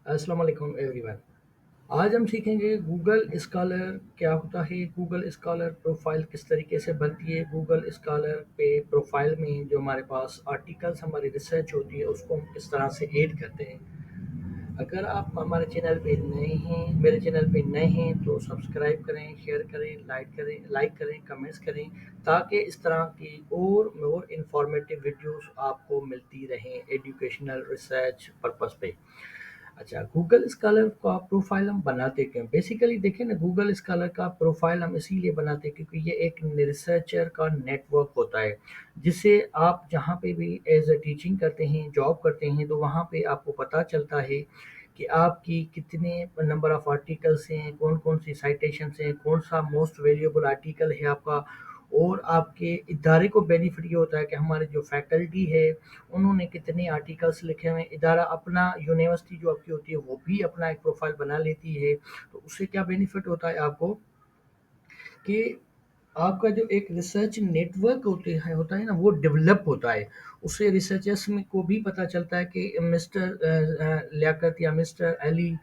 अस्सलाम वालेकुम एवरीवन। आज हम सीखेंगे गूगल स्कॉलर क्या होता है, गूगल स्कॉलर प्रोफाइल किस तरीके से बनती है, गूगल स्कॉलर पे प्रोफाइल में जो हमारे पास आर्टिकल्स हमारी रिसर्च होती है उसको हम किस तरह से ऐड करते हैं। अगर आप हमारे चैनल पे नए हैं, मेरे चैनल पे नए हैं तो सब्सक्राइब करें, शेयर करें, लाइक करें, कमेंट्स करें, ताकि इस तरह की और मोर इन्फॉर्मेटिव वीडियोस आपको मिलती रहें एजुकेशनल रिसर्च पर्पस पे। अच्छा, गूगल स्कॉलर का प्रोफाइल हम बनाते क्यों? बेसिकली देखिए ना, गूगल स्कॉलर का प्रोफाइल हम इसीलिए बनाते हैं क्योंकि ये एक रिसर्चर का नेटवर्क होता है, जिससे आप जहाँ पे भी एज अ टीचिंग करते हैं, जॉब करते हैं, तो वहाँ पे आपको पता चलता है कि आपकी कितने नंबर ऑफ आर्टिकल्स हैं, कौन कौन सी साइटेशंस हैं, कौन सा मोस्ट वैल्यूएबल आर्टिकल है आपका। और आपके इदारे को बेनिफिट ये होता है कि हमारे जो फैकल्टी है उन्होंने कितने आर्टिकल्स लिखे हुए हैं। इदारा अपना, यूनिवर्सिटी जो आपकी होती है वो भी अपना एक प्रोफाइल बना लेती है। तो उससे क्या बेनिफिट होता है आपको कि आपका जो एक रिसर्च नेटवर्क होता है ना, वो डेवलप होता है। उससे रिसर्चर्स में को भी पता चलता है कि मिस्टर लियाकत या मिस्टर अली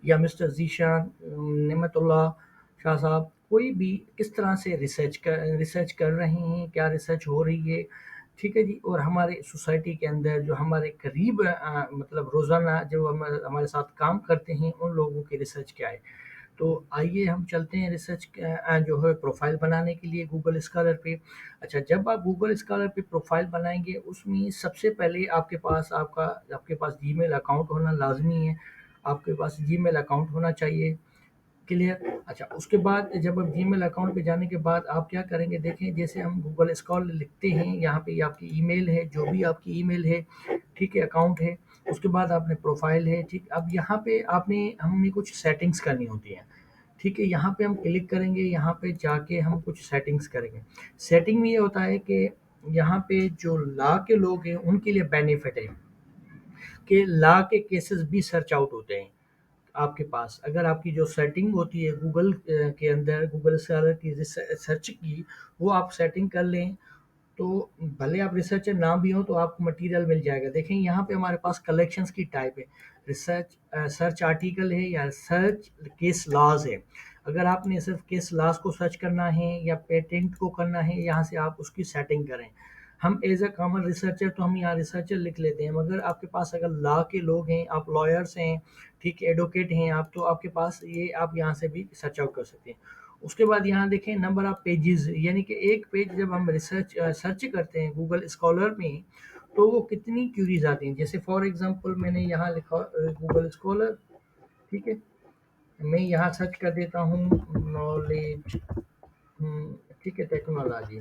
या मिस्टर जीशान नेमतुल्ला शाह साहब कोई भी किस तरह से रिसर्च कर रहे हैं, क्या रिसर्च हो रही है। ठीक है जी। और हमारे सोसाइटी के अंदर जो हमारे करीब मतलब रोज़ाना जो हमारे साथ काम करते हैं उन लोगों की रिसर्च क्या है। तो आइए हम चलते हैं रिसर्च जो है प्रोफाइल बनाने के लिए गूगल स्कॉलर पे। अच्छा, जब आप गूगल स्कॉलर पे प्रोफाइल बनाएंगे उसमें सबसे पहले आपके पास जीमेल अकाउंट होना लाजमी है। आपके पास जीमेल अकाउंट होना चाहिए। क्लियर। अच्छा, उसके बाद जब आप जीमेल अकाउंट पे जाने के बाद आप क्या करेंगे, देखें जैसे हम गूगल स्कॉलर लिखते हैं, यहाँ पे आपकी ईमेल है, जो भी आपकी ईमेल है, ठीक है, अकाउंट है। उसके बाद आपने प्रोफाइल है, ठीक। अब यहाँ पे हमने कुछ सेटिंग्स करनी होती हैं। ठीक है, यहाँ पे हम क्लिक करेंगे, यहाँ पे जाके हम कुछ सेटिंग्स करेंगे। सेटिंग में ये होता है कि यहाँ पे जो लॉ के लोग हैं उनके लिए बेनिफिट है कि लॉ के केसेस भी सर्च आउट होते हैं। आपके पास अगर आपकी जो सेटिंग होती है गूगल के अंदर, गूगल स्कॉलर की सर्च की, वो आप सेटिंग कर लें, तो भले आप रिसर्चर ना भी हो तो आपको मटेरियल मिल जाएगा। देखें यहाँ पे हमारे पास कलेक्शंस की टाइप है, रिसर्च सर्च आर्टिकल है या सर्च केस लॉज है। अगर आपने सिर्फ केस लॉज को सर्च करना है या पेटेंट को करना है, यहाँ से आप उसकी सेटिंग करें। हम एज अ कॉमन रिसर्चर तो हम यहाँ रिसर्चर लिख लेते हैं, मगर आपके पास अगर लॉ के लोग हैं, आप लॉयर्स हैं, ठीक है, एडवोकेट हैं आप, तो आपके पास ये आप यहाँ से भी सर्च आउट कर सकते हैं। उसके बाद यहाँ देखें नंबर ऑफ पेजेस, यानी कि एक पेज जब हम सर्च करते हैं गूगल स्कॉलर में, तो वो कितनी क्यूरीज आती हैं। जैसे फॉर एग्जांपल मैंने यहाँ लिखा गूगल स्कॉलर, ठीक है, मैं यहाँ सर्च कर देता हूँ नॉलेज, ठीक है, टेक्नोलॉजी।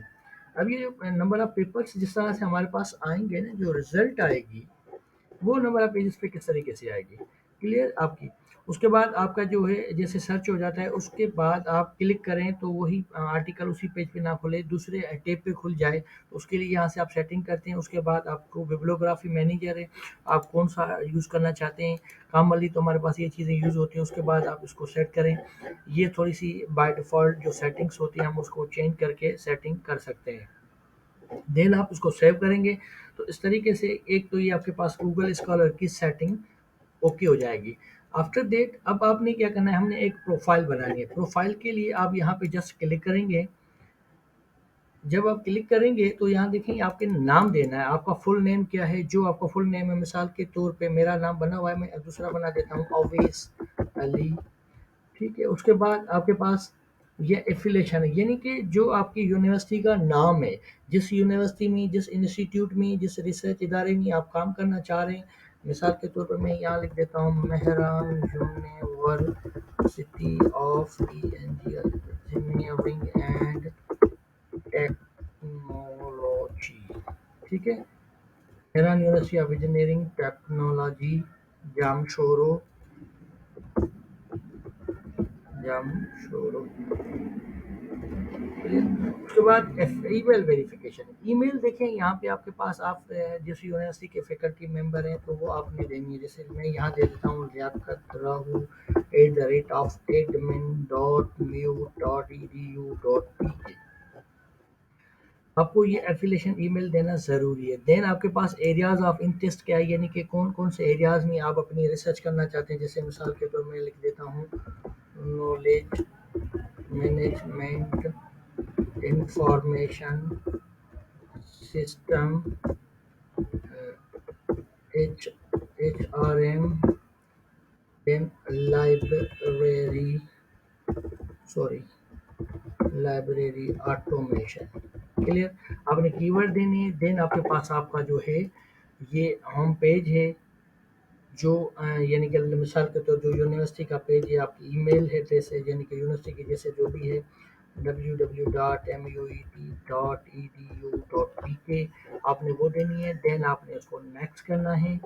अब ये जो नंबर ऑफ पेपर्स जिस तरह से हमारे पास आएंगे ना, जो रिजल्ट आएगी वो नंबर ऑफ पेजेस पे किस तरीके से आएगी। क्लियर आपकी। उसके बाद आपका जो है जैसे सर्च हो जाता है, उसके बाद आप क्लिक करें तो वही आर्टिकल उसी पेज पे ना खुले, दूसरे टैब पे खुल जाए। तो उसके लिए यहाँ से आप सेटिंग करते हैं। उसके बाद आपको बिब्लियोग्राफी मैनेजर है, आप कौन सा यूज़ करना चाहते हैं। काम वाली तो हमारे पास ये चीज़ें यूज़ होती हैं। उसके बाद आप इसको सेट करें। ये थोड़ी सी बाय डिफ़ॉल्ट जो सेटिंग्स होती हैं हम उसको चेंज करके सेटिंग कर सकते हैं। देन आप उसको सेव करेंगे। तो इस तरीके से एक तो ये आपके पास गूगल स्कॉलर की सेटिंग ओके हो जाएगी। आफ्टर दैट अब आपने क्या करना है, हमने एक प्रोफाइल बनानी है। प्रोफाइल के लिए आप यहाँ पे जस्ट क्लिक करेंगे। जब आप क्लिक करेंगे तो यहाँ देखिए आपके नाम देना है, आपका फुल नेम क्या है, जो आपका फुल नेम है। मिसाल के तौर पे मेरा नाम बना हुआ है, मैं दूसरा बना देता हूँ, अवैस अली। ठीक है। उसके बाद आपके पास ये एफिलेशन है, यानी कि जो आपकी यूनिवर्सिटी का नाम है, जिस यूनिवर्सिटी में, जिस इंस्टीट्यूट में, जिस रिसर्च इदारे में आप काम करना चाह रहे हैं। मिसाल के तौर पर मैं यहाँ लिख देता हूँ Mehran university of engineering and technology. ठीक है, Mehran university of engineering technology, Jamshoro, Jamshoro. उसके बाद ईमेल वेरिफिकेशन। ईमेल देखें यहाँ पे आपके पास, आप जिस यूनिवर्सिटी के फैकल्टी मेंबर हैं तो वो आपने देनी है। जैसे मैं यहाँ दे देता हूँ लियाकत राहू @admin.mu.edu.pk। आपको ये एफिलिएशन ईमेल देना ज़रूरी है। देन आपके पास एरियाज़ ऑफ इंटरेस्ट क्या है, यानी कि कौन-कौन से एरियाज़ में आप अपनी रिसर्च करना चाहते हैं। जैसे मिसाल के तौर में लिख देता हूँ, knowledge management, information system, H HRM, then library, sorry, library automation. Clear? आपने कीवर्ड देनी है। देन आपके पास आपका जो है ये होम पेज है, जो यानी कि मिसाल के तौर जो यूनिवर्सिटी का पेज है, आपकी ईमेल एड्रेस है, यानी कि यूनिवर्सिटी की जैसे जो भी है www.muet.edu.pk, आपने वो देनी है। देन आपने उसको नेक्स्ट करना है।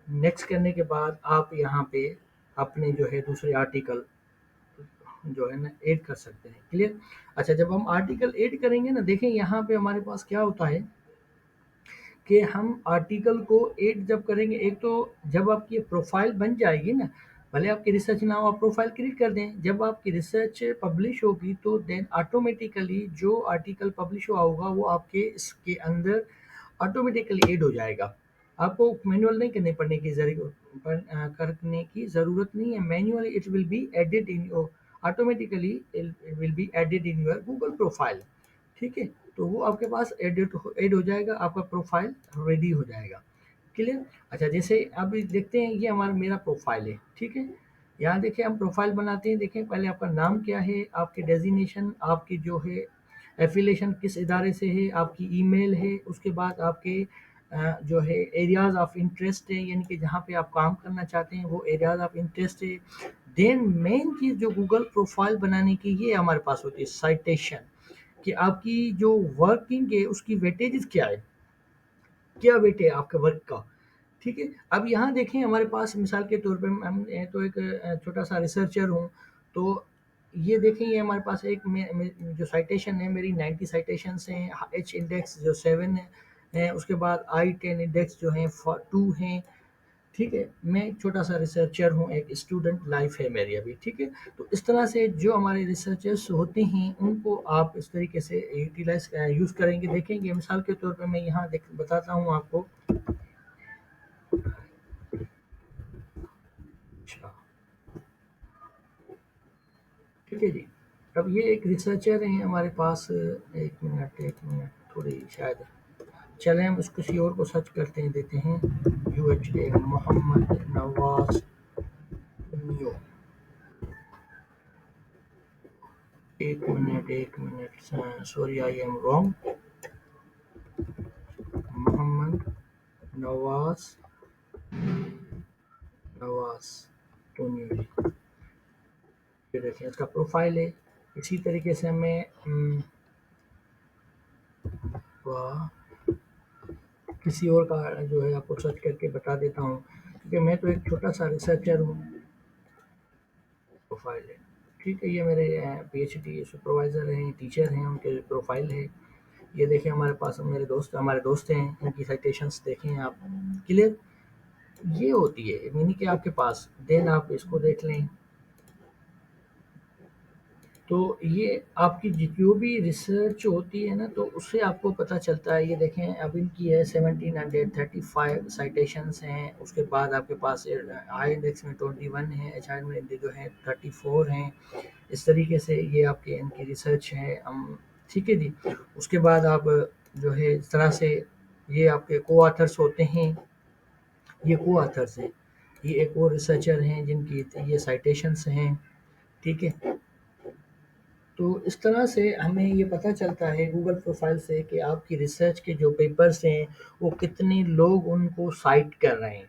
नेक्स्ट करने के बाद आप यहाँ पे अपने जो है दूसरे आर्टिकल जो है ना ऐड कर सकते हैं। क्लियर? अच्छा, जब हम आर्टिकल ऐड करेंगे ना, देखें यहाँ पे हमारे पास क्या होता है कि हम आर्टिकल को ऐड जब करेंगे, एक तो जब आपकी प्रोफाइल बन जाएगी ना, भले आपकी रिसर्च ना हो, आप प्रोफाइल क्रिएट कर दें। जब आपकी रिसर्च पब्लिश होगी तो देन ऑटोमेटिकली जो आर्टिकल पब्लिश हुआ होगा वो आपके इसके अंदर ऑटोमेटिकली ऐड हो जाएगा। आपको मैनुअल नहीं करने की ज़रूरत नहीं है। Manually it will be added in your, automatically it will be added in your Google profile. ठीक है? तो वो आपके पास ऐड हो जाएगा, आपका प्रोफाइल रेडी हो जाएगा। क्लियर? अच्छा, जैसे अब देखते हैं, ये हमारा मेरा प्रोफाइल है। ठीक है? यहाँ देखिए हम प्रोफाइल बनाते हैं। देखें पहले आपका नाम क्या है, आपके डेजिग्नेशन, आपकी जो है एफिलिएशन किस इदारे से है, आपकी ईमेल है, उसके बाद आपके जो है एरियाज़ ऑफ इंटरेस्ट है, यानी कि जहाँ पे आप काम करना चाहते हैं वो एरियाज़ ऑफ इंटरेस्ट है। देन मेन चीज़ जो गूगल प्रोफाइल बनाने की ये हमारे पास होती है, साइटेशन, कि आपकी जो वर्किंग है उसकी वेटेज क्या है, क्या वेट है आपके वर्क का। ठीक है? अब यहाँ देखें हमारे पास मिसाल के तौर पे तो एक छोटा सा रिसर्चर हूँ, तो ये देखें ये हमारे पास एक जो साइटेशन है मेरी 90 साइटेशंस हैं, एच इंडेक्स जो 7 है, उसके बाद आई 10 इंडेक्स जो हैं 2 हैं। ठीक है? मैं एक छोटा-सा रिसर्चर हूँ, एक स्टूडेंट लाइफ़ है मेरी अभी। ठीक है? तो इस तरह से जो हमारे रिसर्चर्स होते हैं, उनको आप इस तरीके से यूटिलाइज़ यूज़ करेंगे। देखेंगे मिसाल के तौर पे मैं यहाँ देख बताता हूँ आपको। अच्छा, ठीक है जी। अब ये एक रिसर्चर हैं हमारे पास, 1 मिनट, थोड़ी शायद चलें हम इसको किसी और को सर्च करते हैं, देते हैं UHA Mohammad Nawaz Neo. 1 minute, sorry I am wrong. Mohammad Nawaz Nawaz Tony, ये देखें इसका प्रोफाइल है। इसी तरीके से मैं वाह, किसी और का जो है आपको सर्च करके बता देता हूँ, क्योंकि मैं तो एक छोटा सा रिसर्चर हूँ। प्रोफाइल है, ठीक है, ये मेरे PhD सुपरवाइज़र हैं, टीचर हैं, उनके प्रोफाइल है। ये देखें हमारे पास हमारे दोस्त हैं, इनकी साइटेशंस देखें आप। क्लियर? ये होती है मीनिंग कि आपके पास, देन आप इसको देख लें। तो ये आपकी जो भी रिसर्च होती है ना, तो उससे आपको पता चलता है। ये देखें अब इनकी है 1735 साइटेशंस हैं। उसके बाद आपके पास आई इंडेक्स में 21 है, एच आई में जो है 34 हैं। इस तरीके से ये आपके इनकी रिसर्च है। ठीक है जी। उसके बाद आप जो है इस तरह से ये आपके को ऑथर्स होते हैं, ये को ऑथर्स हैं। ये एक और रिसर्चर हैं जिनकी ये साइटेशंस हैं। ठीक है? तो इस तरह से हमें ये पता चलता है गूगल प्रोफाइल से कि आपकी रिसर्च के जो पेपर्स हैं वो कितने लोग उनको साइट कर रहे हैं,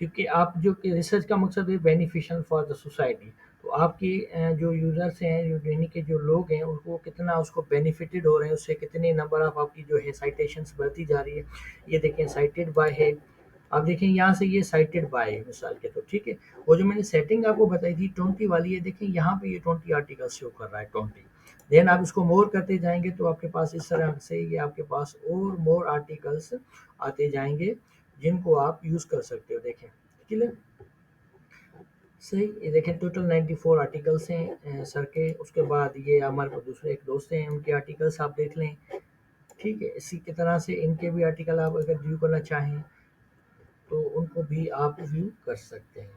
क्योंकि आप जो कि रिसर्च का मकसद है बेनिफिशियल फॉर द सोसाइटी। तो आपकी जो यूज़र्स हैं, जो यानी कि जो लोग हैं, उनको कितना उसको बेनिफिटेड हो रहे हैं, उससे कितने नंबर ऑफ आपकी जो है साइटेशंस बढ़ती जा रही है। ये देखें साइटेड बाय है। आप देखें यहाँ से ये साइटेड बाय है मिसाल के, तो ठीक है। वो जो मैंने सेटिंग आपको बताई थी 20 वाली, ये देखें यहाँ पे ये 20 आर्टिकल शो कर रहा है, 20। देन आप इसको मोर करते जाएंगे तो आपके पास इस तरह से ये आपके पास और मोर आर्टिकल्स आते जाएंगे, जिनको आप यूज़ कर सकते हो। देखें क्लियर? सही, ये देखें टोटल 94 आर्टिकल्स हैं सर के। उसके बाद ये हमारे पास दूसरे एक दोस्त हैं, उनके आर्टिकल्स आप देख लें। ठीक है, इसी की तरह से इनके भी आर्टिकल आप अगर व्यू करना चाहें तो उनको भी आप व्यू कर सकते हैं।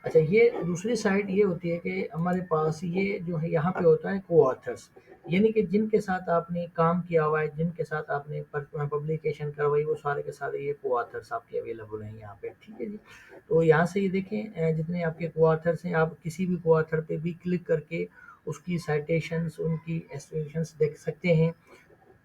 अच्छा, ये दूसरी साइड ये होती है कि हमारे पास ये जो है यहाँ पे होता है को-ऑथर्स, यानी कि जिनके साथ आपने काम किया हुआ है, जिनके साथ आपने पब्लिकेशन करवाई, वो सारे के सारे ये को-ऑथर्स आपके अवेलेबल हैं यहाँ पे, ठीक है जी। तो यहाँ से ये देखें जितने आपके को-ऑथर्स हैं, आप किसी भी को-ऑथर पे भी क्लिक करके उसकी साइटेशंस, उनकी एस्टिमेशंस देख सकते हैं।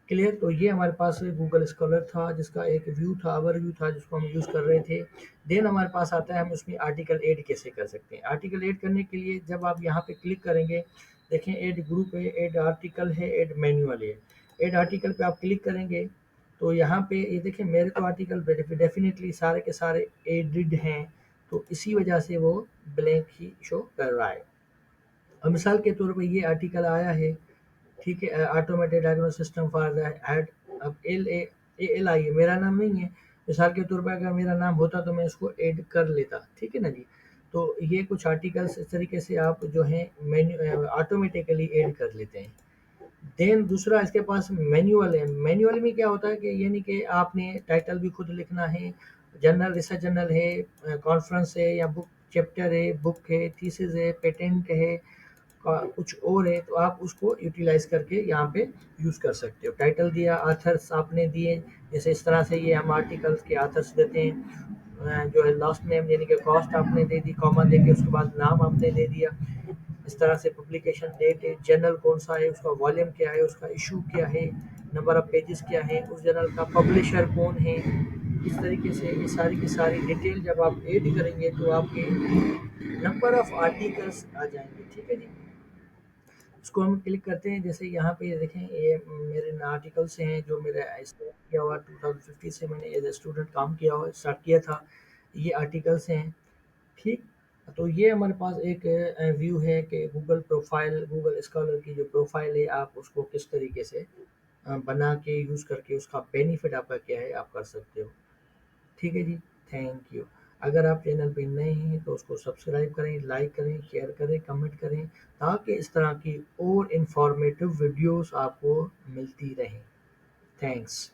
क्लियर। तो ये हमारे पास गूगल स्कॉलर था जिसका एक व्यू था, ओवरव्यू था, जिसको हम यूज़ कर रहे थे। देन हमारे पास आता है हम उसमें आर्टिकल ऐड कैसे कर सकते हैं। आर्टिकल ऐड करने के लिए जब आप यहाँ पे क्लिक करेंगे, देखें ऐड ग्रुप है, ऐड आर्टिकल है, ऐड मैनुअल है। ऐड आर्टिकल पे आप क्लिक करेंगे तो यहाँ पे ये देखें मेरे तो आर्टिकल डेफिनेटली सारे के सारे एडिड हैं, तो इसी वजह से वो ब्लैंक ही शो कर रहा है। अब मिसाल के तौर पर ये आर्टिकल आया है, ठीक है, automated diagnosis system for the head. अब एल आई है, मेरा नाम नहीं है। मिसाल के तौर पर अगर मेरा नाम होता तो मैं इसको ऐड कर लेता, ठीक है ना जी। तो ये कुछ आर्टिकल्स इस तरीके से आप जो है मेन्यू ऑटोमेटिकली ऐड कर लेते हैं। देन दूसरा इसके पास मैनुअल है। मैनुअल में क्या होता है कि यानी कि आपने टाइटल भी खुद लिखना है, जर्नल रिसर्च जर्नल है, कॉन्फ्रेंस है या बुक चैप्टर है, बुक है, थीसिस है, पेटेंट है, कुछ और है, तो आप उसको यूटिलाइज करके यहाँ पे यूज़ कर सकते हो। टाइटल दिया, आथर्स आपने दिए, जैसे इस तरह से ये हम आर्टिकल्स के आथर्स देते हैं। जो है लास्ट नेम यानी कि कॉस्ट आपने दे दी, कॉमा देके उसके बाद नाम आपने दे दिया। इस तरह से पब्लिकेशन डेट है, जर्नल कौन सा है, उसका वॉल्यूम क्या है, उसका इशू क्या है, नंबर ऑफ पेजेस क्या है, उस जर्नल का पब्लिशर कौन है। इस तरीके से ये सारी की सारी डिटेल जब आप ऐड करेंगे तो आपके नंबर ऑफ आर्टिकल्स आ जाएंगे, ठीक है जी। इसको हम क्लिक करते हैं, जैसे यहाँ पे ये देखें ये मेरे आर्टिकल्स हैं जो मेरा स्टार्ट किया हुआ 2050 से मैंने एज ए स्टूडेंट काम किया हुआ स्टार्ट किया था। ये आर्टिकल्स हैं, ठीक। तो ये हमारे पास एक व्यू है कि गूगल प्रोफाइल, गूगल स्कॉलर की जो प्रोफाइल है आप उसको किस तरीके से बना के यूज़ करके उसका बेनिफिट आपका क्या है आप कर सकते हो, ठीक है जी। Thank you. अगर आप चैनल पे नए हैं तो उसको सब्सक्राइब करें, लाइक करें, शेयर करें, कमेंट करें, ताकि इस तरह की और इन्फॉर्मेटिव वीडियोस आपको मिलती रहें। थैंक्स।